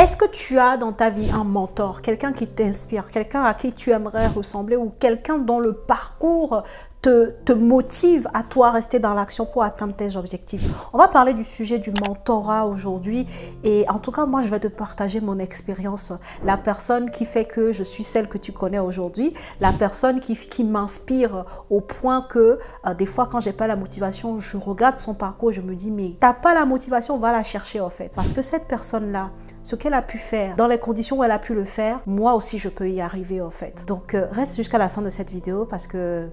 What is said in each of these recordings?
Est-ce que tu as dans ta vie un mentor, quelqu'un qui t'inspire, quelqu'un à qui tu aimerais ressembler ou quelqu'un dont le parcours te motive à toi rester dans l'action pour atteindre tes objectifs? On va parler du sujet du mentorat aujourd'hui et en tout cas, moi, je vais te partager mon expérience. La personne qui fait que je suis celle que tu connais aujourd'hui, la personne qui m'inspire au point que des fois, quand j'ai pas la motivation, je regarde son parcours et je me dis, mais t'as pas la motivation, va la chercher en fait. Parce que cette personne-là, ce qu'elle a pu faire, dans les conditions où elle a pu le faire, moi aussi, je peux y arriver en fait. Donc, reste jusqu'à la fin de cette vidéo parce que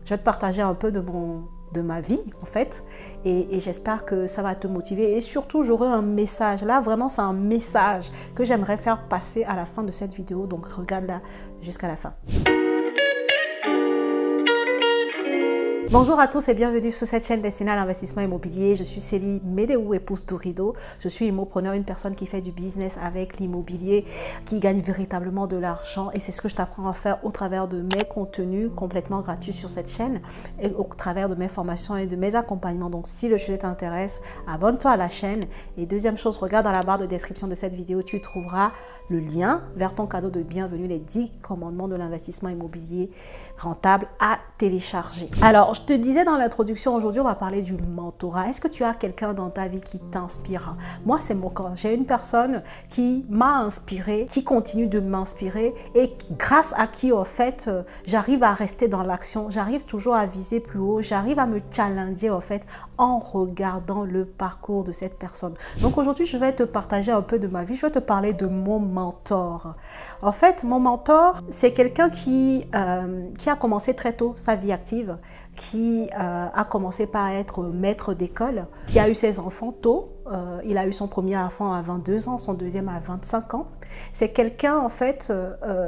je vais te partager un peu de ma vie en fait et j'espère que ça va te motiver et surtout j'aurai un message. Là vraiment c'est un message que j'aimerais faire passer à la fin de cette vidéo, donc regarde-la jusqu'à la fin. Bonjour à tous et bienvenue sur cette chaîne destinée à l'investissement immobilier. Je suis Célie Médéou, épouse Dorido. Je suis immopreneur, une personne qui fait du business avec l'immobilier, qui gagne véritablement de l'argent et c'est ce que je t'apprends à faire au travers de mes contenus complètement gratuits sur cette chaîne et au travers de mes formations et de mes accompagnements. Donc si le sujet t'intéresse, abonne-toi à la chaîne et deuxième chose, regarde dans la barre de description de cette vidéo, tu trouveras le lien vers ton cadeau de bienvenue, les 10 commandements de l'investissement immobilier rentable à télécharger. Alors, je te disais dans l'introduction, aujourd'hui, on va parler du mentorat. Est-ce que tu as quelqu'un dans ta vie qui t'inspire? Moi, c'est mon cas. J'ai une personne qui m'a inspirée, qui continue de m'inspirer et grâce à qui, en fait, j'arrive à rester dans l'action. J'arrive toujours à viser plus haut. J'arrive à me challenger, en fait, en regardant le parcours de cette personne. Donc, aujourd'hui, je vais te partager un peu de ma vie. Je vais te parler de mon mentor. En fait, mon mentor, c'est quelqu'un qui a commencé très tôt sa vie active, qui a commencé par être maître d'école, qui a eu ses enfants tôt. Il a eu son premier enfant à 22 ans, son deuxième à 25 ans. C'est quelqu'un, en fait,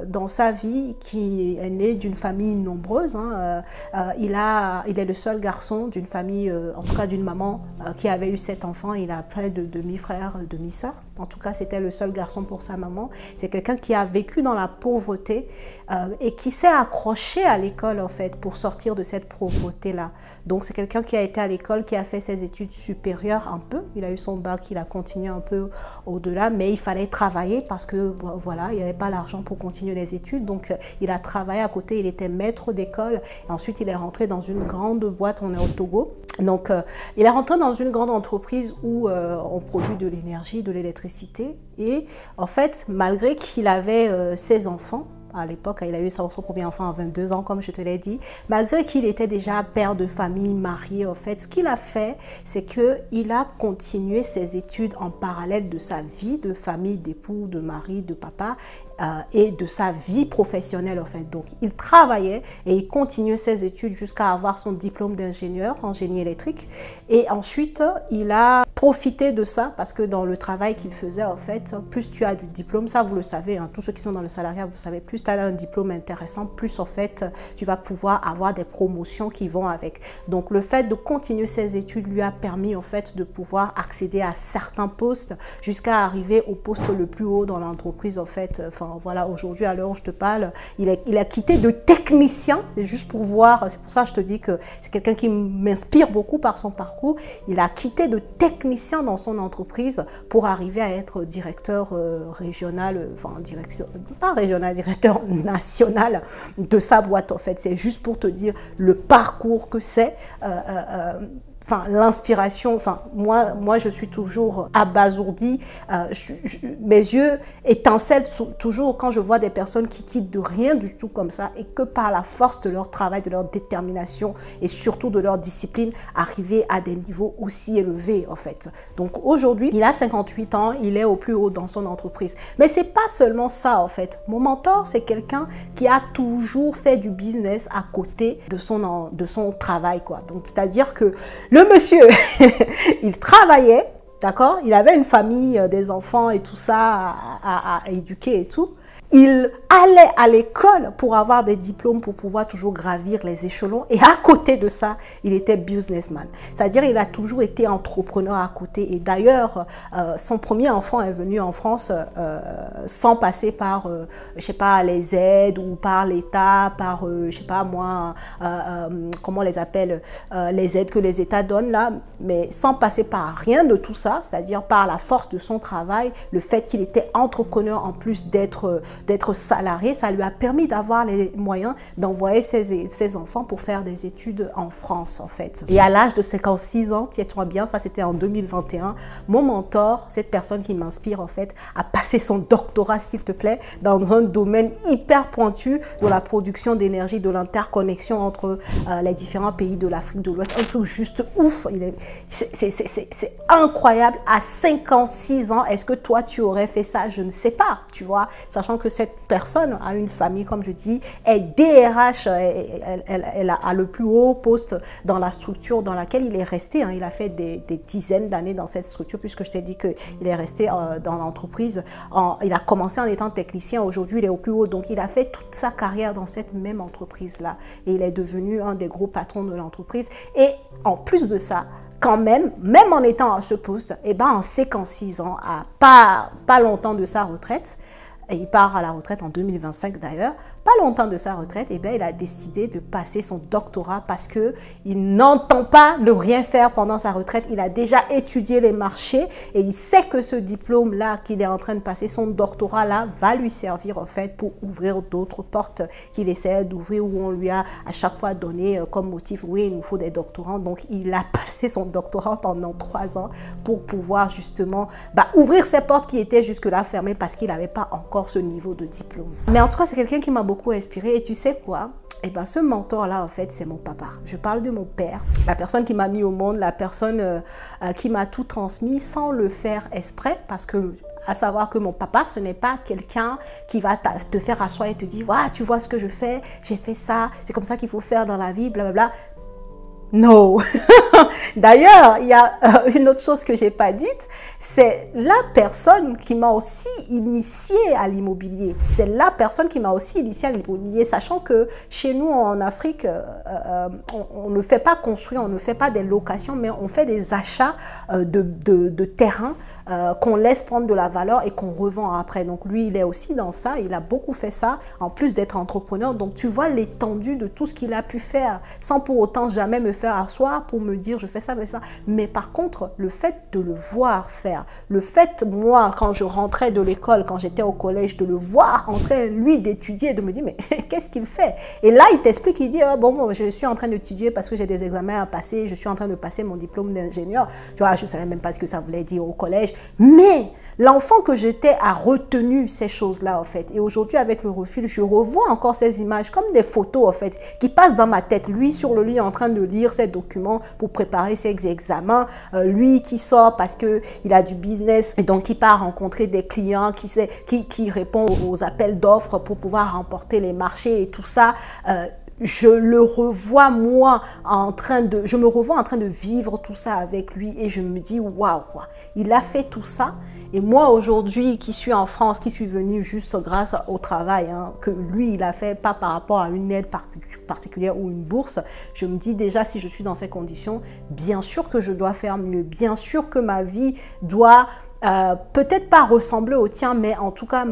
dans sa vie qui est né d'une famille nombreuse. Hein. Il est le seul garçon d'une famille, en tout cas d'une maman qui avait eu 7 enfants. Il a plein de demi-frères, demi-sœurs. En tout cas, c'était le seul garçon pour sa maman. C'est quelqu'un qui a vécu dans la pauvreté et qui s'est accroché à l'école, en fait, pour sortir de cette pauvreté-là. Donc, c'est quelqu'un qui a été à l'école, qui a fait ses études supérieures un peu. Il a eu son bac, il a continué un peu au-delà, mais il fallait travailler parce que, voilà, il n'y avait pas l'argent pour continuer les études. Donc, il a travaillé à côté, il était maître d'école. Et ensuite, il est rentré dans une grande boîte, on est au Togo. Donc, il est rentré dans une grande entreprise où on produit de l'énergie, de l'électricité. Et en fait, malgré qu'il avait ses enfants, à l'époque, il a eu son premier enfant à 22 ans, comme je te l'ai dit. Malgré qu'il était déjà père de famille, marié, en fait, ce qu'il a fait, c'est qu'il a continué ses études en parallèle de sa vie de famille, d'époux, de mari, de papa et de sa vie professionnelle, en fait. Donc, il travaillait et il continuait ses études jusqu'à avoir son diplôme d'ingénieur en génie électrique. Et ensuite, il a profité de ça parce que dans le travail qu'il faisait, en fait, plus tu as du diplôme, ça vous le savez, hein, tous ceux qui sont dans le salariat, vous savez, plus tu as un diplôme intéressant, plus en fait, tu vas pouvoir avoir des promotions qui vont avec. Donc, le fait de continuer ses études lui a permis, en fait, de pouvoir accéder à certains postes jusqu'à arriver au poste le plus haut dans l'entreprise, en fait. Enfin, voilà, aujourd'hui, à l'heure où je te parle, il a quitté de technicien, c'est juste pour voir, c'est pour ça que je te dis que c'est quelqu'un qui m'inspire beaucoup par son parcours. Il a quitté de technicien dans son entreprise pour arriver à être directeur régional, enfin, pas régional, directeur national de sa boîte, en fait. C'est juste pour te dire le parcours que c'est. Enfin, l'inspiration, enfin, moi, je suis toujours abasourdie. Mes yeux étincellent toujours quand je vois des personnes qui quittent de rien du tout comme ça et que par la force de leur travail, de leur détermination et surtout de leur discipline, arriver à des niveaux aussi élevés, en fait. Donc, aujourd'hui, il a 58 ans, il est au plus haut dans son entreprise. Mais c'est pas seulement ça, en fait. Mon mentor, c'est quelqu'un qui a toujours fait du business à côté de son travail, quoi. Donc, c'est-à-dire que le monsieur, il travaillait, d'accord? Il avait une famille, des enfants et tout ça à éduquer et tout. Il allait à l'école pour avoir des diplômes, pour pouvoir toujours gravir les échelons. Et à côté de ça, il était businessman. C'est-à-dire il a toujours été entrepreneur à côté. Et d'ailleurs, son premier enfant est venu en France sans passer par, je sais pas, les aides ou par l'État, par, je sais pas moi, comment on les appelle, les aides que les États donnent là, mais sans passer par rien de tout ça. ça, c'est-à-dire par la force de son travail, le fait qu'il était entrepreneur en plus d'être salarié, ça lui a permis d'avoir les moyens d'envoyer ses enfants pour faire des études en France en fait. Et à l'âge de 56 ans, tiens-toi bien, ça c'était en 2021, mon mentor, cette personne qui m'inspire en fait, a passé son doctorat s'il te plaît, dans un domaine hyper pointu de la production d'énergie, de l'interconnexion entre les différents pays de l'Afrique de l'Ouest. Un truc juste ouf, c'est incroyable. À 56 ans, est-ce que toi tu aurais fait ça? Je ne sais pas, tu vois, sachant que cette personne a une famille, comme je dis, est DRH, elle a le plus haut poste dans la structure dans laquelle il est resté, hein. Il a fait des dizaines d'années dans cette structure, puisque je t'ai dit qu'il est resté dans l'entreprise. Il a commencé en étant technicien, aujourd'hui il est au plus haut, donc il a fait toute sa carrière dans cette même entreprise-là. Et il est devenu un des gros patrons de l'entreprise. Et en plus de ça, quand même en étant à ce poste, et ben en 56 ans, à pas longtemps de sa retraite, et il part à la retraite en 2025 d'ailleurs, pas longtemps de sa retraite, et bien il a décidé de passer son doctorat parce qu'il n'entend pas ne rien faire pendant sa retraite. Il a déjà étudié les marchés et il sait que ce diplôme-là qu'il est en train de passer, son doctorat-là, va lui servir en fait pour ouvrir d'autres portes qu'il essaie d'ouvrir, où on lui a à chaque fois donné comme motif, oui, il nous faut des doctorants. Donc il a passé son doctorat pendant 3 ans pour pouvoir justement ouvrir ces portes qui étaient jusque-là fermées parce qu'il n'avait pas encore ce niveau de diplôme. Mais en tout cas, c'est quelqu'un qui m'a beaucoup inspiré. Et tu sais quoi? Eh ben, ce mentor-là, en fait, c'est mon papa. Je parle de mon père, la personne qui m'a mis au monde, la personne qui m'a tout transmis sans le faire exprès, parce que, à savoir que mon papa, ce n'est pas quelqu'un qui va te faire asseoir et te dire, ah, tu vois ce que je fais, j'ai fait ça, c'est comme ça qu'il faut faire dans la vie, blablabla. Non. D'ailleurs, il y a une autre chose que j'ai pas dite, c'est la personne qui m'a aussi initiée à l'immobilier. C'est la personne qui m'a aussi initiée à l'immobilier, sachant que chez nous en Afrique, on ne fait pas construire, on ne fait pas des locations, mais on fait des achats de terrain qu'on laisse prendre de la valeur et qu'on revend après. Donc lui, il est aussi dans ça, il a beaucoup fait ça, en plus d'être entrepreneur. Donc tu vois l'étendue de tout ce qu'il a pu faire, sans pour autant jamais me faire asseoir pour me dire je fais ça, mais par contre le fait de le voir faire, le fait moi quand je rentrais de l'école, quand j'étais au collège, de le voir en train lui d'étudier, de me dire mais qu'est-ce qu'il fait? Et là il t'explique, il dit bon je suis en train d'étudier parce que j'ai des examens à passer, je suis en train de passer mon diplôme d'ingénieur, tu vois, je savais même pas ce que ça voulait dire au collège, mais l'enfant que j'étais a retenu ces choses-là en fait. Et aujourd'hui avec le recul, je revois encore ces images comme des photos en fait qui passent dans ma tête. Lui sur le lit en train de lire ses documents pour préparer ses examens, lui qui sort parce que il a du business et donc il part rencontrer des clients, qui répond aux appels d'offres pour pouvoir remporter les marchés et tout ça. Je le revois moi je me revois en train de vivre tout ça avec lui et je me dis waouh, il a fait tout ça. Et moi aujourd'hui qui suis en France, qui suis venue juste grâce au travail que lui il a fait, pas par rapport à une aide particulière ou une bourse, je me dis déjà si je suis dans ces conditions, bien sûr que je dois faire mieux, bien sûr que ma vie doit peut-être pas ressembler au tien, mais en tout cas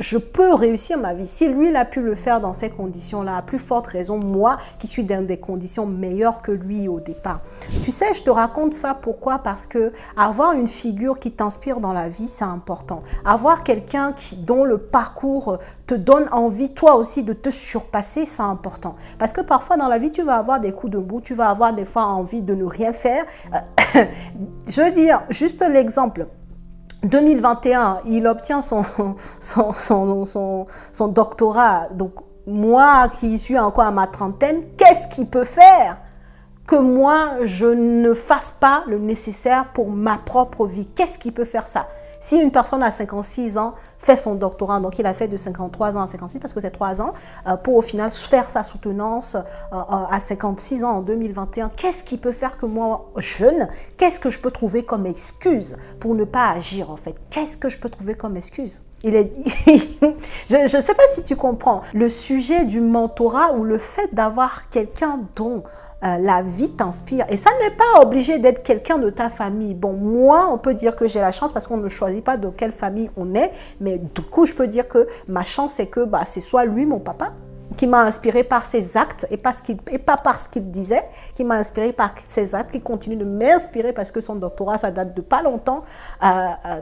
je peux réussir ma vie. Si lui, il a pu le faire dans ces conditions-là, à plus forte raison, moi, qui suis dans des conditions meilleures que lui au départ. Tu sais, je te raconte ça, pourquoi? Parce que avoir une figure qui t'inspire dans la vie, c'est important. Avoir quelqu'un dont le parcours te donne envie, toi aussi, de te surpasser, c'est important. Parce que parfois, dans la vie, tu vas avoir des coups de bout, tu vas avoir des fois envie de ne rien faire. Je veux dire, juste l'exemple. 2021, il obtient son doctorat. Donc, moi qui suis encore à ma trentaine, qu'est-ce qu'il peut faire que moi, je ne fasse pas le nécessaire pour ma propre vie? Qu'est-ce qui peut faire ça? Si une personne à 56 ans fait son doctorat, donc il a fait de 53 ans à 56 parce que c'est 3 ans, pour au final faire sa soutenance à 56 ans en 2021, qu'est-ce qui peut faire que moi, jeune, qu'est-ce que je peux trouver comme excuse pour ne pas agir en fait? Qu'est-ce que je peux trouver comme excuse? Je ne sais pas si tu comprends. Le sujet du mentorat ou le fait d'avoir quelqu'un dont la vie t'inspire. Et ça n'est pas obligé d'être quelqu'un de ta famille. Bon, moi, on peut dire que j'ai la chance parce qu'on ne choisit pas de quelle famille on est. Mais du coup, je peux dire que ma chance, c'est que c'est soit lui, mon papa, qui m'a inspiré par ses actes et pas par ce qu'il disait, qui m'a inspiré par ses actes, qui continue de m'inspirer parce que son doctorat, ça date de pas longtemps.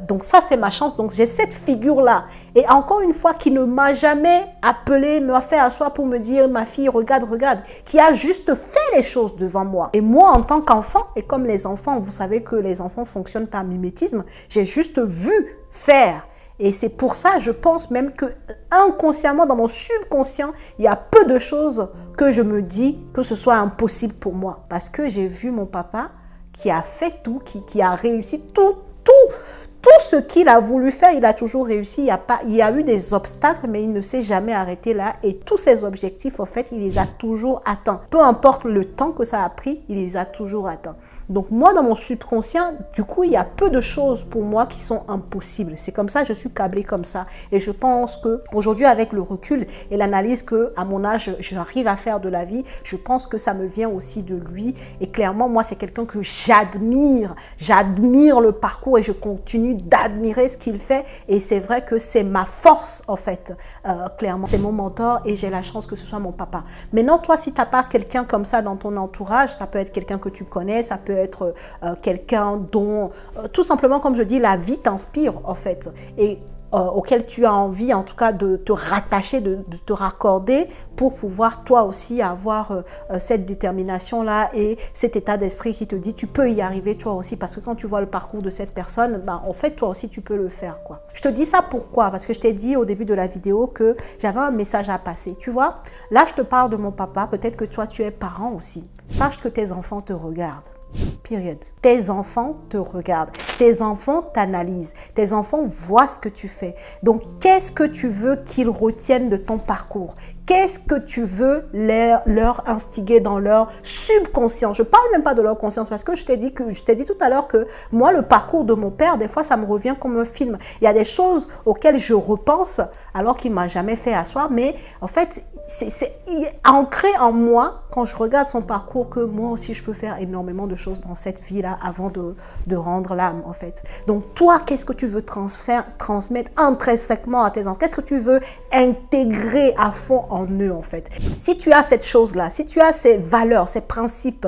Donc ça, c'est ma chance. Donc j'ai cette figure-là. Et encore une fois, qui ne m'a jamais appelé, m'a fait asseoir pour me dire, ma fille, regarde, regarde, qui a juste fait les choses devant moi. Et moi, en tant qu'enfant, et comme les enfants, vous savez que les enfants fonctionnent par mimétisme, j'ai juste vu faire. Et c'est pour ça, je pense même que inconsciemment, dans mon subconscient, il y a peu de choses que je me dis que ce soit impossible pour moi. Parce que j'ai vu mon papa qui a fait tout, qui a réussi tout ce qu'il a voulu faire, il a toujours réussi. Il y a eu des obstacles, mais il ne s'est jamais arrêté là. Et tous ses objectifs, en fait, il les a toujours atteints. Peu importe le temps que ça a pris, il les a toujours atteints. Donc moi, dans mon subconscient, du coup, il y a peu de choses pour moi qui sont impossibles. C'est comme ça, je suis câblée comme ça. Et je pense qu'aujourd'hui, avec le recul et l'analyse qu'à mon âge, j'arrive à faire de la vie, je pense que ça me vient aussi de lui. Et clairement, moi, c'est quelqu'un que j'admire. J'admire le parcours et je continue d'admirer ce qu'il fait. Et c'est vrai que c'est ma force, en fait, clairement. C'est mon mentor et j'ai la chance que ce soit mon papa. Maintenant, toi, si tu n'as pas quelqu'un comme ça dans ton entourage, ça peut être quelqu'un que tu connais, ça peut être quelqu'un dont, tout simplement, comme je dis, la vie t'inspire, en fait. Et auquel tu as envie, en tout cas, de te rattacher, de te raccorder pour pouvoir, toi aussi, avoir cette détermination-là et cet état d'esprit qui te dit, tu peux y arriver, toi aussi. Parce que quand tu vois le parcours de cette personne, ben, en fait, toi aussi, tu peux le faire, quoi. Je te dis ça pourquoi? Parce que je t'ai dit au début de la vidéo que j'avais un message à passer. Tu vois, là, je te parle de mon papa. Peut-être que toi, tu es parent aussi. Sache que tes enfants te regardent. Période. Tes enfants te regardent, tes enfants t'analysent, tes enfants voient ce que tu fais. Donc, qu'est-ce que tu veux qu'ils retiennent de ton parcours? Qu'est-ce que tu veux leur instiguer dans leur subconscient? Je ne parle même pas de leur conscience parce que je t'ai dit tout à l'heure que moi, le parcours de mon père, des fois, ça me revient comme un film. Il y a des choses auxquelles je repense alors qu'il ne m'a jamais fait asseoir. Mais en fait, c'est ancré en moi quand je regarde son parcours que moi aussi, je peux faire énormément de choses dans cette vie-là avant de rendre l'âme, en fait. Donc, toi, qu'est-ce que tu veux transmettre intrinsèquement à tes enfants? Qu'est-ce que tu veux intégrer à fond en eux, en fait? Si tu as cette chose-là, si tu as ces valeurs, ces principes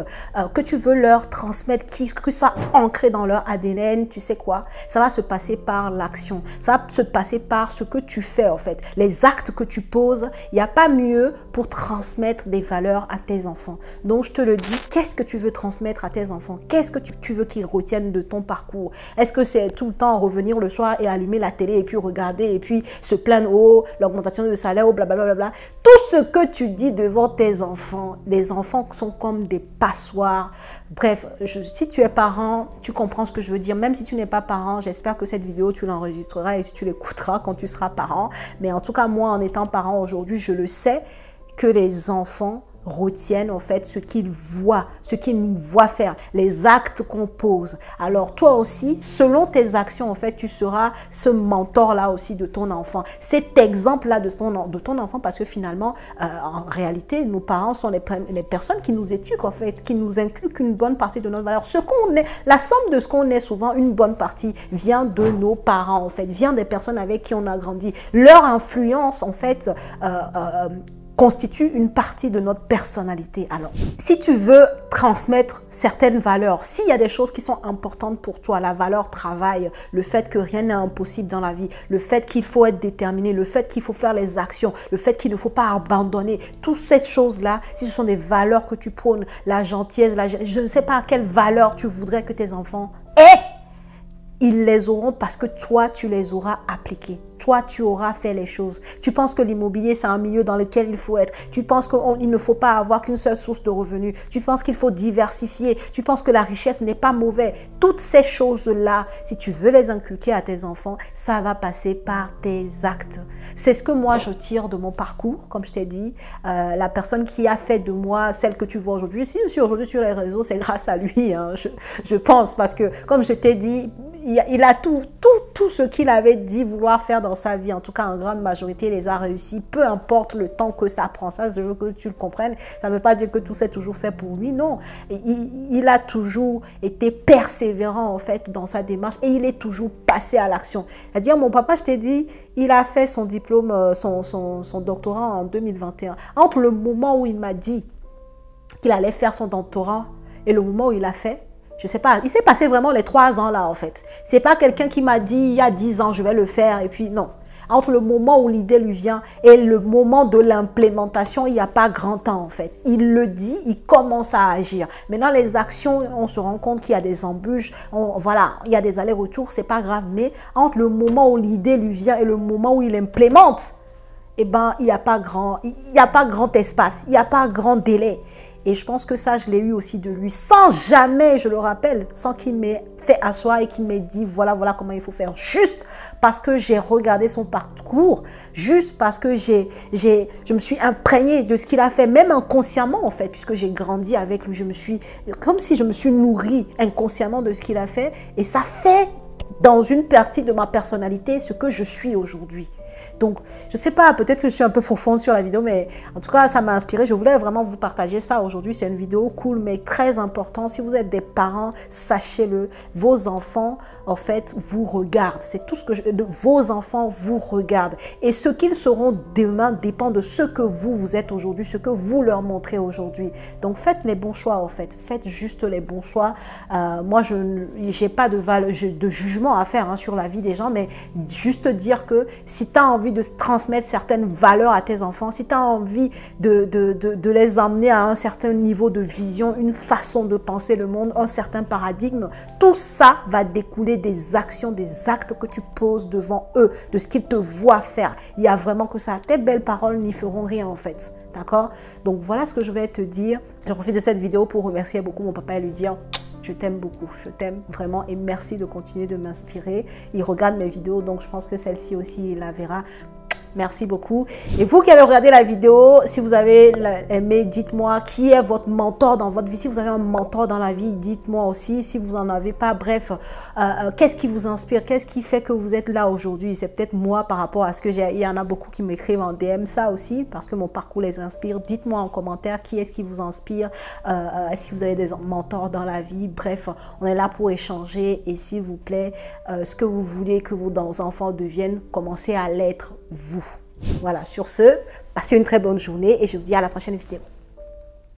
que tu veux leur transmettre, que ça ancré dans leur ADN, tu sais quoi? Ça va se passer par l'action. Ça va se passer par ce que tu fais, en fait. Les actes que tu poses, il n'y a pas mieux pour transmettre des valeurs à tes enfants. Donc, je te le dis, qu'est-ce que tu veux transmettre à tes enfants? Qu'est-ce que tu veux qu'ils retiennent de ton parcours? Est-ce que c'est tout le temps revenir le soir et allumer la télé et puis regarder et puis se plaindre, oh, l'augmentation de salaire, oh, blablabla. Tout ce que tu dis devant tes enfants, les enfants sont comme des passoires. Bref, si tu es parent, tu comprends ce que je veux dire. Même si tu n'es pas parent, j'espère que cette vidéo, tu l'enregistreras et tu l'écouteras quand tu seras parent. Mais en tout cas, moi, en étant parent aujourd'hui, je le sais que les enfants retiennent en fait ce qu'ils voient, ce qu'ils nous voient faire, les actes qu'on pose. Alors toi aussi, selon tes actions, en fait, tu seras ce mentor-là aussi de ton enfant, cet exemple-là de ton enfant, parce que finalement, en réalité, nos parents sont les personnes qui nous éduquent, en fait, qui nous inculquent une bonne partie de notre valeur. Ce qu'on est, la somme de ce qu'on est, souvent, une bonne partie vient de nos parents, en fait, vient des personnes avec qui on a grandi. Leur influence, en fait, constitue une partie de notre personnalité. Alors, si tu veux transmettre certaines valeurs, s'il y a des choses qui sont importantes pour toi, la valeur travail, le fait que rien n'est impossible dans la vie, le fait qu'il faut être déterminé, le fait qu'il faut faire les actions, le fait qu'il ne faut pas abandonner, toutes ces choses-là, si ce sont des valeurs que tu prônes, la gentillesse, je ne sais pas quelle valeur tu voudrais que tes enfants aient, ils les auront parce que toi, tu les auras appliqués. Toi, tu auras fait les choses. Tu penses que l'immobilier, c'est un milieu dans lequel il faut être. Tu penses qu'il ne faut pas avoir qu'une seule source de revenus. Tu penses qu'il faut diversifier. Tu penses que la richesse n'est pas mauvaise. Toutes ces choses-là, si tu veux les inculquer à tes enfants, ça va passer par tes actes. C'est ce que moi, je tire de mon parcours, comme je t'ai dit. La personne qui a fait de moi celle que tu vois aujourd'hui, si je suis aujourd'hui sur les réseaux, c'est grâce à lui, hein, je pense, parce que, comme je t'ai dit, il a tout ce qu'il avait dit vouloir faire dans sa vie, en tout cas en grande majorité, les a réussi, peu importe le temps que ça prend. Ça, je veux que tu le comprennes. Ça ne veut pas dire que tout s'est toujours fait pour lui, non. Il a toujours été persévérant, en fait, dans sa démarche et il est toujours passé à l'action. C'est-à-dire, mon papa, je t'ai dit, il a fait son diplôme, son doctorat en 2021. Entre le moment où il m'a dit qu'il allait faire son doctorat et le moment où il l'a fait, je sais pas, il s'est passé vraiment les 3 ans là en fait. C'est pas quelqu'un qui m'a dit il y a 10 ans je vais le faire et puis non. Entre le moment où l'idée lui vient et le moment de l'implémentation, il n'y a pas grand temps en fait. Il le dit, il commence à agir. Maintenant les actions, on se rend compte qu'il y a des embûches, voilà, il y a des allers-retours, c'est pas grave. Mais entre le moment où l'idée lui vient et le moment où il implémente, eh ben, il n'y a pas grand espace, il n'y a pas grand délai. Et je pense que ça, je l'ai eu aussi de lui, sans jamais, je le rappelle, sans qu'il m'ait fait asseoir et qu'il m'ait dit, voilà comment il faut faire. Juste parce que j'ai regardé son parcours, juste parce que je me suis imprégnée de ce qu'il a fait, même inconsciemment en fait, puisque j'ai grandi avec lui, comme si je me suis nourrie inconsciemment de ce qu'il a fait. Et ça fait, dans une partie de ma personnalité, ce que je suis aujourd'hui. Donc, je ne sais pas, peut-être que je suis un peu profonde sur la vidéo, mais en tout cas, ça m'a inspiré. Je voulais vraiment vous partager ça aujourd'hui. C'est une vidéo cool, mais très importante. Si vous êtes des parents, sachez-le, vos enfants, en fait, vous regardent. C'est tout ce que vos enfants vous regardent. Et ce qu'ils seront demain dépend de ce que vous êtes aujourd'hui, ce que vous leur montrez aujourd'hui. Donc, faites les bons choix, en fait. Faites juste les bons choix. Moi, je n'ai pas de jugement à faire sur la vie des gens, mais juste dire que si tu as envie de transmettre certaines valeurs à tes enfants, si tu as envie de les emmener à un certain niveau de vision, une façon de penser le monde, un certain paradigme, tout ça va découler des actions, des actes que tu poses devant eux, de ce qu'ils te voient faire. Il y a vraiment que ça. Tes belles paroles n'y feront rien en fait. D'accord? Donc voilà ce que je vais te dire. Je profite de cette vidéo pour remercier beaucoup mon papa et lui dire: je t'aime beaucoup, je t'aime vraiment et merci de continuer de m'inspirer. Il regarde mes vidéos, donc je pense que celle-ci aussi, il la verra. Merci beaucoup. Et vous qui avez regardé la vidéo, si vous avez aimé, dites-moi qui est votre mentor dans votre vie. Si vous avez un mentor dans la vie, dites-moi aussi. Si vous n'en avez pas, bref, qu'est-ce qui vous inspire? Qu'est-ce qui fait que vous êtes là aujourd'hui? C'est peut-être moi par rapport à ce que j'ai. Il y en a beaucoup qui m'écrivent en DM ça aussi, parce que mon parcours les inspire. Dites-moi en commentaire qui est-ce qui vous inspire. Si vous avez des mentors dans la vie. Bref, on est là pour échanger. Et s'il vous plaît, ce que vous voulez que vos enfants deviennent, commencez à l'être vous. Voilà, sur ce, passez une très bonne journée et je vous dis à la prochaine vidéo.